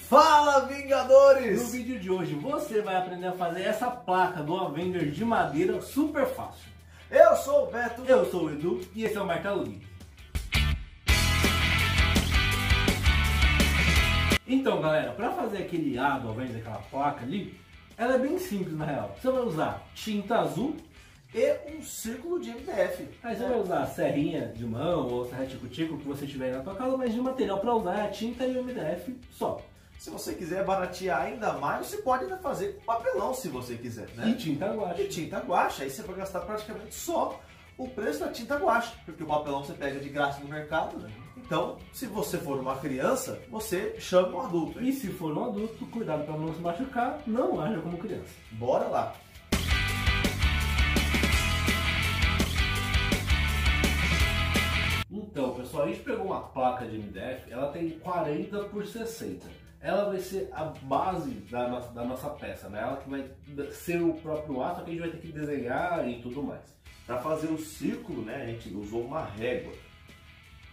Fala, Vingadores! No vídeo de hoje você vai aprender a fazer essa placa do Avenger de madeira super fácil. Eu sou o Beto. Eu sou o Edu e esse é o Martelo Geek. Então galera, para fazer aquele A do Avenger, aquela placa ali, ela é bem simples na real. Você vai usar tinta azul e um círculo de MDF. Aí você vai usar a serrinha de mão ou serra tico-tico que você tiver na tua casa, mas de material para usar é a tinta e o MDF só. Se você quiser baratear ainda mais, você pode ainda fazer com papelão se você quiser, né? E tinta guache. E tinta guache, aí você vai gastar praticamente só o preço da tinta guache, porque o papelão você pega de graça no mercado, né? Então, se você for uma criança, você chama um adulto. E se for um adulto, cuidado para não se machucar, não haja como criança. Bora lá! Então, pessoal, a gente pegou uma placa de MDF, ela tem 40 por 60. Ela vai ser a base da nossa peça, né? Ela que vai ser o próprio aço que a gente vai ter que desenhar e tudo mais. Para fazer o círculo, né, a gente usou uma régua.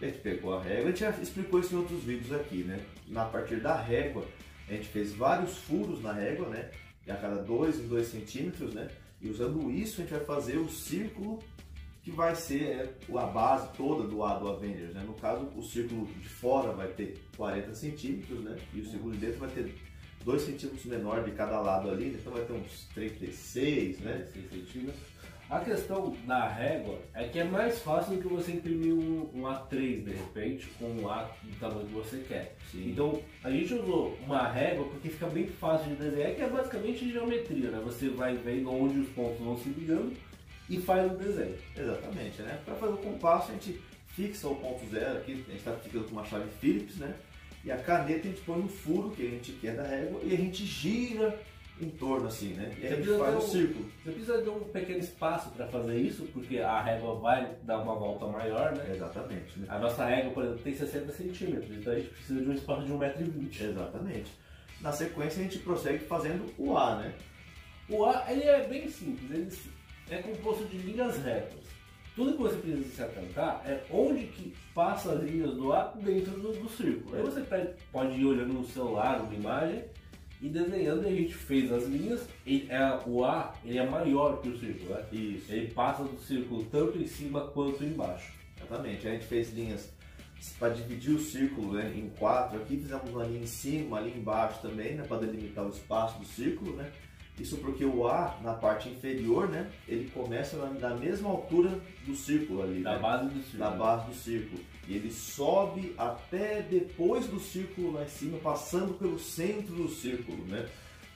A gente pegou a régua, a gente já explicou isso em outros vídeos aqui, né? A partir da régua, a gente fez vários furos na régua, né? E a cada 2 em 2 centímetros, né? E usando isso, a gente vai fazer o círculo que vai ser a base toda do A do Avengers, né? No caso, o círculo de fora vai ter 40 centímetros, né? E o círculo de dentro vai ter 2 centímetros menor de cada lado ali, né? Então vai ter uns 36, né? 6 centímetros. A questão da régua é que é mais fácil do que você imprimir um A3 de repente, com um A do tamanho que você quer. Sim. Então a gente usou uma régua porque fica bem fácil de desenhar, que é basicamente geometria, né? Você vai vendo onde os pontos vão se ligando e faz o desenho. Exatamente, né? Para fazer o compasso a gente fixa o ponto zero aqui, a gente está fixando com uma chave Phillips, né? E a caneta a gente põe no furo que a gente quer da régua e a gente gira em torno assim, né? E a gente faz o círculo. Você precisa de um pequeno espaço para fazer isso, porque a régua vai dar uma volta maior, né? Exatamente. Né? A nossa régua, por exemplo, tem 60 centímetros, então a gente precisa de um espaço de 1,20 m. Exatamente. Na sequência a gente prossegue fazendo o A, né? O A, ele é bem simples, ele é composto de linhas retas. Tudo que você precisa se atentar é onde que passa as linhas do A dentro do círculo. Aí você pode ir olhando no celular, numa imagem, e desenhando, e a gente fez as linhas. O A ele é maior que o círculo, né? Isso. Ele passa do círculo tanto em cima quanto embaixo. Exatamente. A gente fez linhas para dividir o círculo, né, em 4. Aqui fizemos uma linha em cima, uma linha embaixo também, né, para delimitar o espaço do círculo, né? Isso porque o A, na parte inferior, né, ele começa na mesma altura do círculo ali. Da base do círculo. Da base do círculo. E ele sobe até depois do círculo lá em cima, passando pelo centro do círculo, né?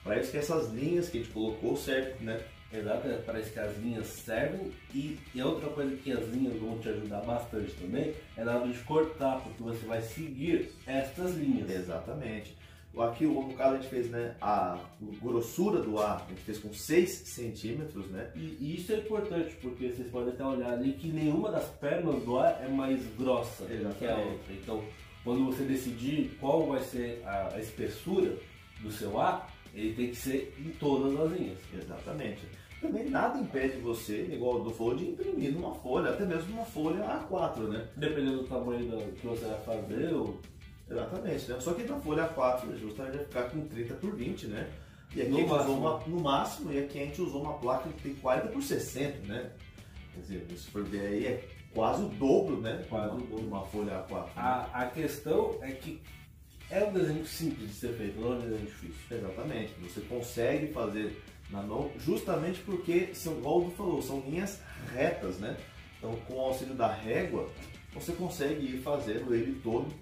Para isso que essas linhas que a gente colocou servem, né? Exato, parece que as linhas servem e outra coisa que as linhas vão te ajudar bastante também é na hora de cortar, porque você vai seguir estas linhas. Exatamente. Aqui, no caso, a gente fez, né, a grossura do A, a gente fez com 6 centímetros, né? E isso é importante, porque vocês podem até olhar ali que nenhuma das pernas do A é mais grossa que a outra. Então, quando você decidir qual vai ser a espessura do seu A, ele tem que ser em todas as linhas. Exatamente. Também nada impede você, igual o Edu falou, de imprimir numa folha, até mesmo uma folha A4, né? Dependendo do tamanho que você vai fazer, Exatamente, né? Só que na folha A4 justamente vai ficar com 30 por 20, né? E aqui no a gente máximo. usou no máximo, e aqui a gente usou uma placa que tem 40 por 60, né? Quer dizer, se for ver aí, é quase o dobro, né? Quase o dobro. Uma folha A4. Né? A questão é que é um desenho simples de ser feito, não é um desenho difícil. Exatamente, você consegue fazer na mão justamente porque, igual o Edu falou, são linhas retas, né? Então, com o auxílio da régua, você consegue ir fazendo ele todo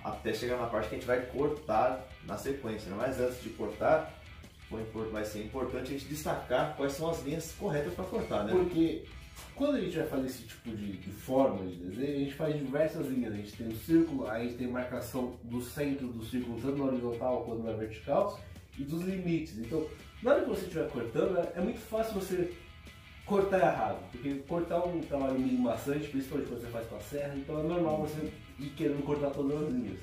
até chegar na parte que a gente vai cortar na sequência, né? Mas antes de cortar, vai ser importante a gente destacar quais são as linhas corretas para cortar, né? Porque quando a gente vai fazer esse tipo de forma de desenho, a gente faz diversas linhas. A gente tem o círculo, aí a gente tem marcação do centro do círculo, tanto na horizontal quanto na vertical, e dos limites. Então, na hora que você estiver cortando, é muito fácil você cortar errado, porque cortar um trabalho meio maçante, principalmente quando você faz com a serra, então é normal você ir querendo cortar todas as linhas.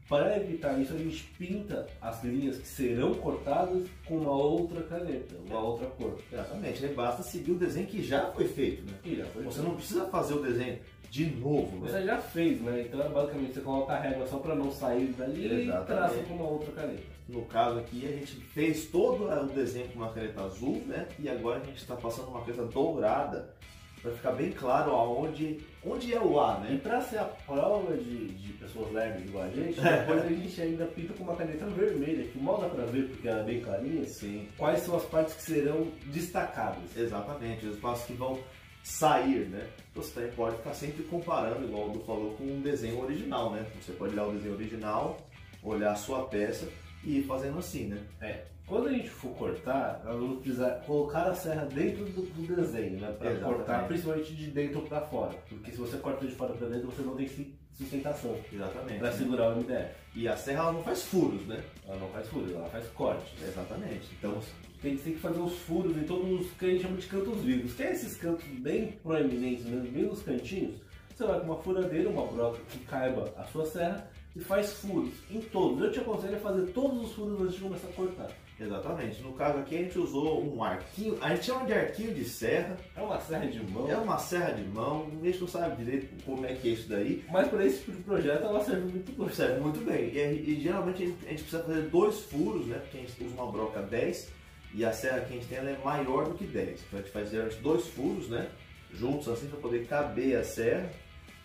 para evitar isso, a gente pinta as linhas que serão cortadas com uma outra caneta, uma outra cor. Exatamente, aí basta seguir o desenho que já foi feito, né? E já foi Você feito. não precisa fazer o desenho de novo, né? Você já fez, né? Então basicamente você coloca a régua só para não sair dali e traça com uma outra caneta. No caso aqui, a gente fez todo o desenho com uma caneta azul, né? E agora a gente está passando uma caneta dourada para ficar bem claro onde é o A, E né? para ser a prova de pessoas lerdas igual a gente, depois a gente ainda pinta com uma caneta vermelha, que mal dá para ver porque ela é bem clarinha, Sim, quais são as partes que serão destacadas. exatamente, os espaços que vão sair, né? Você também pode ficar sempre comparando, igual o Du falou, com um desenho original, né? Você pode olhar o desenho original, olhar a sua peça e ir fazendo assim, né? Quando a gente for cortar, nós vamos precisar colocar a serra dentro do desenho, né? Para Exatamente. cortar principalmente de dentro para fora. Porque se você corta de fora para dentro, você não tem sustentação Exatamente. para segurar o MDF. E a serra ela não faz furos, né? Ela não faz furos, ela faz cortes. Exatamente. Então, Tem que fazer os furos em todos os que a gente chama de cantos vivos. Que é esses cantos bem proeminentes, mesmo, bem nos cantinhos. Você vai com uma furadeira, uma broca que caiba a sua serra e faz furos em todos. Eu te aconselho a fazer todos os furos antes de começar a cortar. exatamente. No caso aqui a gente usou um arquinho, a gente chama de arquinho de serra, É uma serra de mão. é uma serra de mão, a gente não sabe direito como é que é isso daí, Mas para esse tipo de projeto ela serve muito bem. serve muito bem. E geralmente a gente precisa fazer 2 furos, né? Porque a gente usa uma broca 10 e a serra que a gente tem ela é maior do que 10. Então a gente faz geralmente 2 furos, né? Juntos assim para poder caber a serra,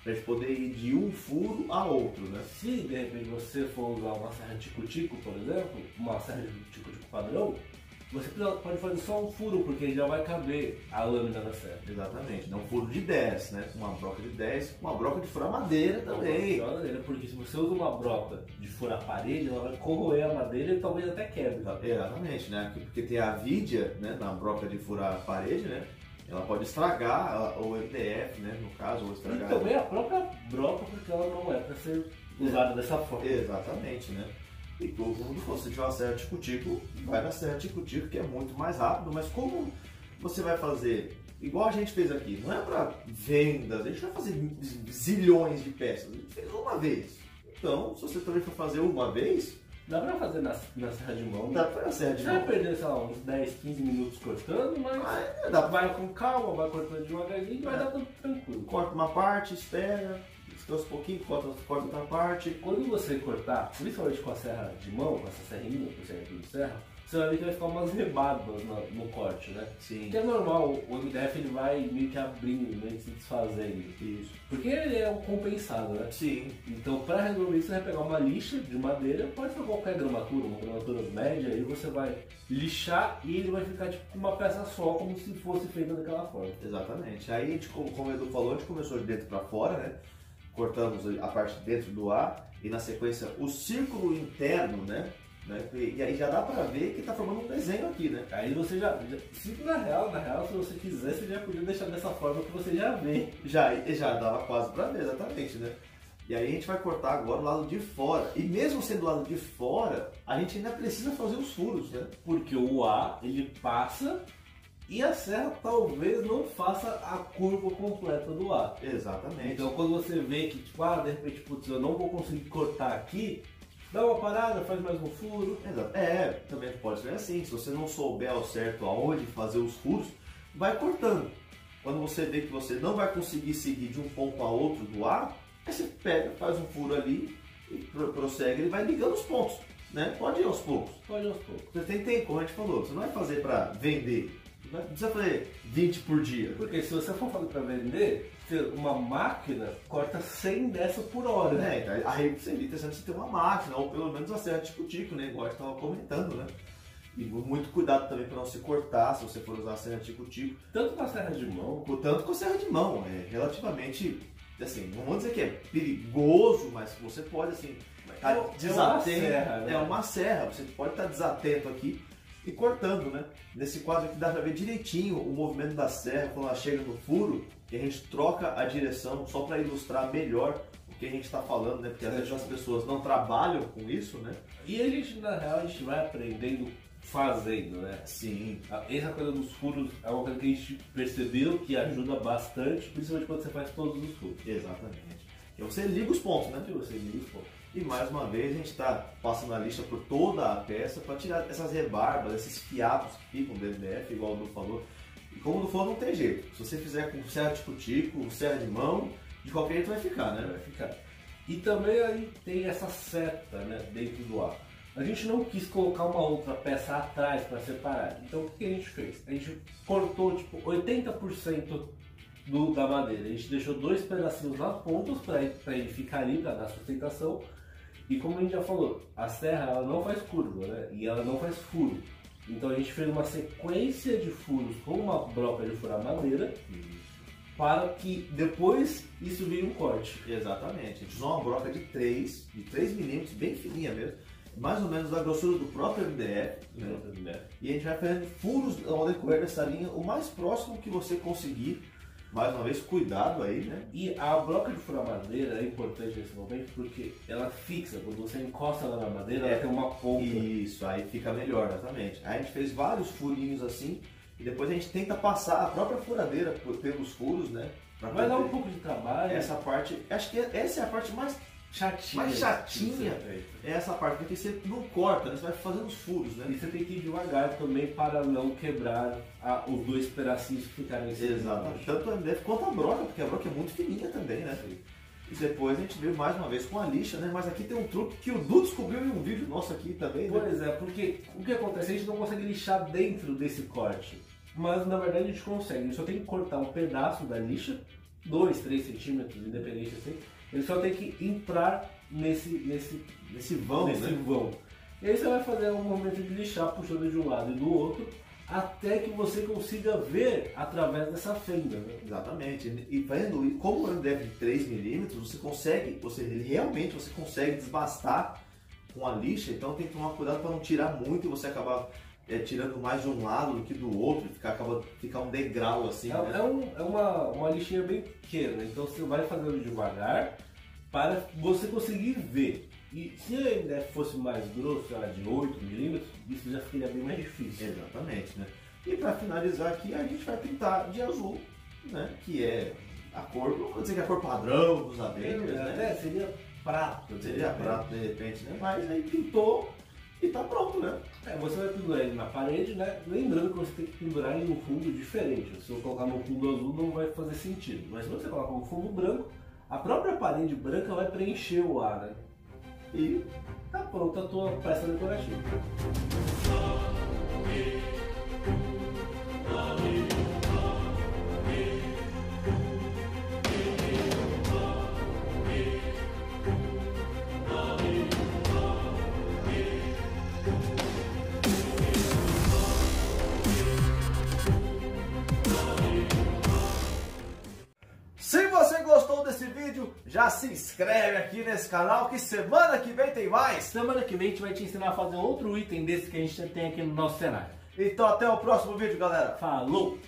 para a gente poder ir de um furo a outro, né? Se de repente você for usar uma serra tico-tico, por exemplo, uma serra de tico-tico padrão, você pode fazer só um furo, porque já vai caber a lâmina na serra. Exatamente, não um furo de 10, né? Uma broca de 10, uma broca de furar madeira também. Porque se você usa uma broca de furar a parede, ela vai corroer a madeira e talvez até quebre. Exatamente, né? Porque tem a vidia, né, na broca de furar a parede, né? Ela pode estragar o MDF, né? No caso, ou E estragar. também a própria broca, porque ela não é para ser usada dessa forma. Exatamente, né? E como você tiver uma serra tico-tico, vai na serra tico-tico, que é muito mais rápido, mas como você vai fazer igual a gente fez aqui, não é para vendas, a gente vai fazer zilhões de peças, a gente fez uma vez. Então, se você também for fazer uma vez, Dá pra fazer na serra de mão. dá para serra de Você vai mão. perder, sei lá, uns 10, 15 minutos cortando, mas vai com calma, vai cortando devagarinho e vai dar tudo tranquilo. Corta uma parte, espera, descansa um pouquinho, corta outra parte. Quando você cortar, principalmente com a serra de mão, com essa serrinha, com esse arquinho de serra, você vai ver que vai ficar umas rebadas no corte, né? Sim. Que é normal, o MDF ele vai meio que abrindo, meio que se desfazendo. Isso. Porque ele é um compensado, né? Sim. Então, para resolver isso, você vai pegar uma lixa de madeira, pode ser qualquer gramatura, uma gramatura média, aí você vai lixar e ele vai ficar tipo uma peça só, como se fosse feita daquela forma. Exatamente. Aí, a gente, como o Edu falou, a gente começou de dentro para fora, né? Cortamos a parte de dentro do ar e na sequência o círculo interno, né? E aí já dá pra ver que tá formando um desenho aqui, né? Aí você se na real, se você quiser, você já podia deixar dessa forma que você já vê. Já dava quase pra ver, exatamente, né? E aí a gente vai cortar agora o lado de fora. E mesmo sendo o lado de fora, a gente ainda precisa fazer os furos, né? Porque o A, ele passa e a serra talvez não faça a curva completa do A. Exatamente. Então quando você vê que, tipo, de repente, putz, eu não vou conseguir cortar aqui, dá uma parada, faz mais um furo. Exato. Também pode ser assim. Se você não souber ao certo aonde fazer os furos, vai cortando. Quando você vê que você não vai conseguir seguir de um ponto a outro do ar, aí você pega, faz um furo ali e prossegue, ele vai ligando os pontos, né? Pode ir aos poucos. Pode aos poucos. Você tem tempo, como a gente falou, você não vai fazer para vender, não precisa fazer 20 por dia. Porque se você for fazer para vender, uma máquina corta 100 dessa por hora. Então, aí seria interessante você ter uma máquina, ou pelo menos a serra tico-tico, né? Igual a gente estava comentando, né? E muito cuidado também para não se cortar se você for usar a serra tico-tico. Tanto com a serra de mão, Tanto com a serra de mão, é relativamente, assim, não vou dizer que é perigoso, mas você pode, assim, estar desatento. serra, né? É uma serra, você pode estar desatento aqui e cortando, né? Nesse quadro aqui dá para ver direitinho o movimento da serra quando ela chega no furo, e a gente troca a direção só para ilustrar melhor o que a gente está falando, né? Porque às vezes as pessoas não trabalham com isso, né? e a gente, na real, a gente vai aprendendo fazendo, né? Sim. Essa coisa dos furos é uma coisa que a gente percebeu que ajuda bastante, principalmente quando você faz todos os furos. Exatamente. E você liga os pontos, né? Se você liga os pontos. E mais uma vez a gente está passando a lixa por toda a peça para tirar essas rebarbas, esses fiapos que ficam do MDF, igual o Du falou. E como o Du falou, não tem jeito. Se você fizer com serra de tico-tico, serra de mão, de qualquer jeito vai ficar, né? Vai ficar. E também aí tem essa seta, né, dentro do arco. A gente não quis colocar uma outra peça atrás para separar. Então o que a gente fez? A gente cortou tipo 80% da madeira. A gente deixou 2 pedacinhos nas pontas para ele ficar ali, para dar sustentação. E como a gente já falou, a serra ela não faz curva, né? E ela não faz furo. Então a gente fez uma sequência de furos com uma broca de furar madeira para que depois isso vire um corte. Exatamente. A gente usou uma broca de 3 milímetros, bem fininha mesmo, mais ou menos da grossura do próprio MDF. Né? E a gente vai fazendo furos ao decorrer dessa linha o mais próximo que você conseguir. Mais uma vez, cuidado aí, né? E a broca de furar madeira é importante nesse momento porque ela fixa, quando você encosta ela na madeira, ela tem uma ponta. Isso, aí fica melhor, exatamente. Aí a gente fez vários furinhos assim, e depois a gente tenta passar a própria furadeira pelos furos, né? Vai dar um pouco de trabalho. Essa parte, acho que essa é a parte mais chatinha é essa parte, porque você não corta, né? Você vai fazendo os furos, né? E você tem que ir devagar também para não quebrar os 2 pedacinhos que ficaram em cima. Exatamente. Tanto o MDF quanto a broca, porque a broca é muito fininha também, né? E depois a gente veio mais uma vez com a lixa, né? Mas aqui tem um truque que o Du descobriu em um vídeo nosso aqui também, né? Pois é, porque o que acontece? A gente não consegue lixar dentro desse corte. Mas na verdade a gente consegue. A gente só tem que cortar um pedaço da lixa, 2, 3 centímetros, independente assim. Ele só tem que entrar nesse vão, né? vão. E aí você vai fazer um movimento de lixar, puxando de um lado e do outro, até que você consiga ver através dessa fenda. Né? Exatamente. E vendo, como o MDF de 3 milímetros, você consegue, realmente você consegue desbastar com a lixa, então tem que tomar cuidado para não tirar muito e você acabar tirando mais de um lado do que do outro, ficar um degrau assim. É uma lixinha bem pequena, então você vai fazendo devagar para você conseguir ver. E se o MDF fosse mais grosso, de 8 milímetros, isso já ficaria bem mais difícil. Exatamente, né? E para finalizar aqui, a gente vai pintar de azul, né? Que é a cor, não vou dizer que é a cor padrão dos Avengers, né? Seria prato. Seria prato de repente, né? Mas aí pintou e tá pronto, né? Você vai pendurar ele na parede, né? Lembrando que você tem que pendurar ele num fundo diferente. Se eu colocar no fundo azul não vai fazer sentido. Mas se você colocar no fundo branco, a própria parede branca vai preencher o ar, né? E tá pronta a tua peça decorativa. Se você gostou desse vídeo, já se inscreve aqui nesse canal que semana que vem tem mais. Semana que vem a gente vai te ensinar a fazer outro item desse que a gente tem aqui no nosso cenário. Então até o próximo vídeo, galera. Falou!